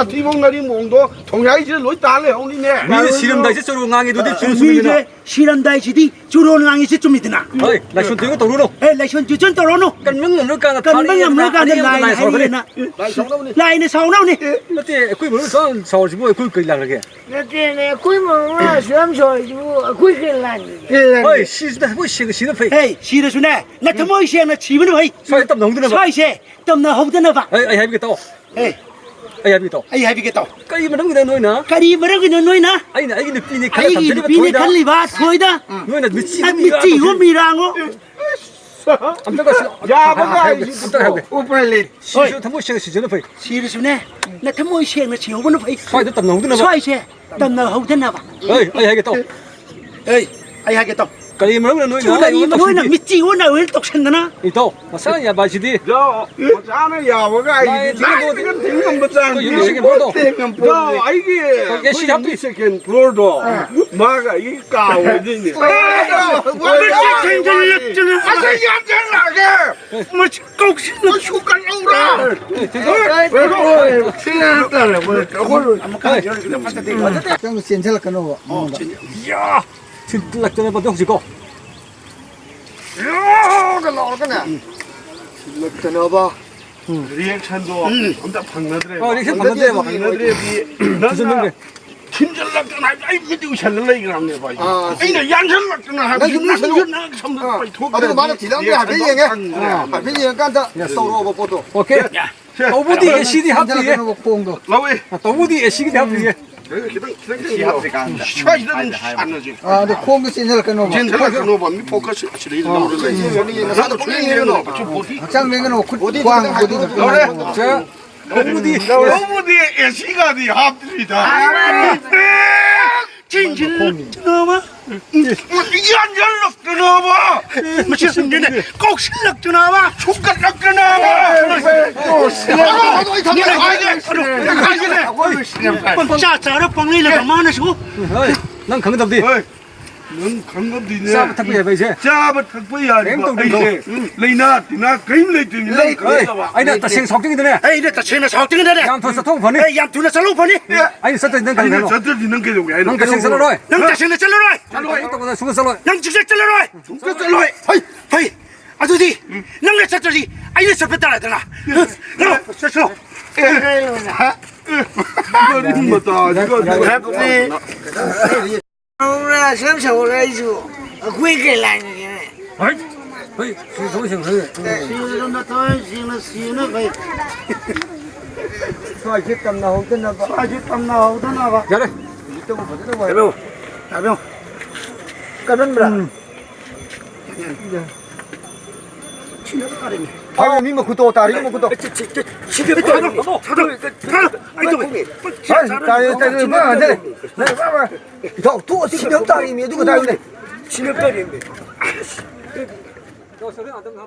뒤봉나리 몽도 동양이 지금 로이 달래 형님네. 미리 시름다 이제 저로 낭이도 좀 숨이나. 미래 시란다 이지디 주로는 앙이지 좀 있으나. 어이, 나 손 들고 도루노. 에 레션 주전 떨어노. 간명 없는 거 간명 없는 거 라인 하이나. 라인에 사오나오니. 어때? 그이 뭐전 서울지 뭐 그걸 나게. 나한테 꿀먹으로 수염 줘가지고 꿀길라니. 어이, 시스다 뭐 시는 페이. 에이 시르수네. 나 터모이 시나 치면 왜? 소리 땀 넘드나 봐. 사이세 땀나 호드나 봐. 에이, 해비겠다. 에이 에이, 해비겠다. 아이 하비겠다. 까이 뭐 넘기다 너이나. 까리 뭐라고는 너이나. 아이 나 이게 느끼니 아이 비네 칼리바 토이다. 너이나 미치. 아 미치 이거 미랑어. 암다가 야, 뭐가 암다가 하고. 오프레리. 시저 탐모 시는 페이. 시르수네. 나 터모이 시나 치고는 왜? 소리 땀 넘드나 봐. 사이세 땀나 호드나 봐. 에이, 해겠다. 에이 아이 하겠다. 까이 뭐 넘기다 주나 이 너이나. 뭐나 미치 오나 왜 똑생나? 이또 마사야 바시디. 저 어쩌나 야, 뭐가 나의 이게 지금 등은 못잖아. 그 여기 뭐도. 저 이게 거기에 시합도 세컨 플로어도 마가 이 까오지니. 뭐 꼭신은 휴가 나오라. 생각했다네. 뭐 저걸 좀 센셀 끊어. 야, 진짜 전에 봐도 혹시 거. 리액션도 엄청 박나들에. 리액션 박나들에 봐. 박나들에 무슨 비해 놈이? 김절락전 아이 믿고 살려라 이거 안 해봐. 아니 얀선락전 하고 아들 말은 지난번에 하빈이게. 하빈이 간다. 서로 보도. 오케이. 또부디 CD 합의에. 거. 라왜? 또부디 CD 합의에. 아, 근데 콩도 센셀 끊어. 젠틀락전 뭐 포커스 시리즈 나오는데 여기 나도 풀리는 거. 장면은 어디 광 어디 자, 또부디. 너무디 시간이 합들이다. 진진 너마 이안절락 드나봐 무슨 일인데 꼭 실력 드나봐 축가락 드나봐 짜짜로 뻥리를 많으시고 난 강답디. 넌 강감도 자, 탁부야 이제. 자부 탁부야 이제 레이나 디나 게임 레이팅 아니 나 다시 석정이 되네. 에이 이랬다 쟤네 사업등이 되네. 양토서 통 보니. 에이 양투나 살로 보니. 아니 서터 있는 거 아니 아니야. 저들 있는 게 뭐야 넌 다시 살로로. 양 자신을 잘라라. 또 수고 살로. 양 직접 잘라라. 직접 잘라라. 하이 아저씨 남자 찾더니 아이를 접했다 되나. 너 셋으로. 이거는 뭐다 이거 해피. 오늘 수염 줘가지고 꿀길라니. 아이, 어이, 정신 그래. 시는 더 시는 시는 왜? 사이즈 땀나 호드나 봐. 아직 땀나 오더나 봐. 잘해. 이쪽으로 보내는 거야. 야병 야병 까면라. 아, 미모 그도 다리 뭐 그도. 집에 타도 다리 뭐안 돼. 내가 봐봐. 또 신경 다리미 누구 다리네. 진흙다리인데. 저 소리 안 듣나?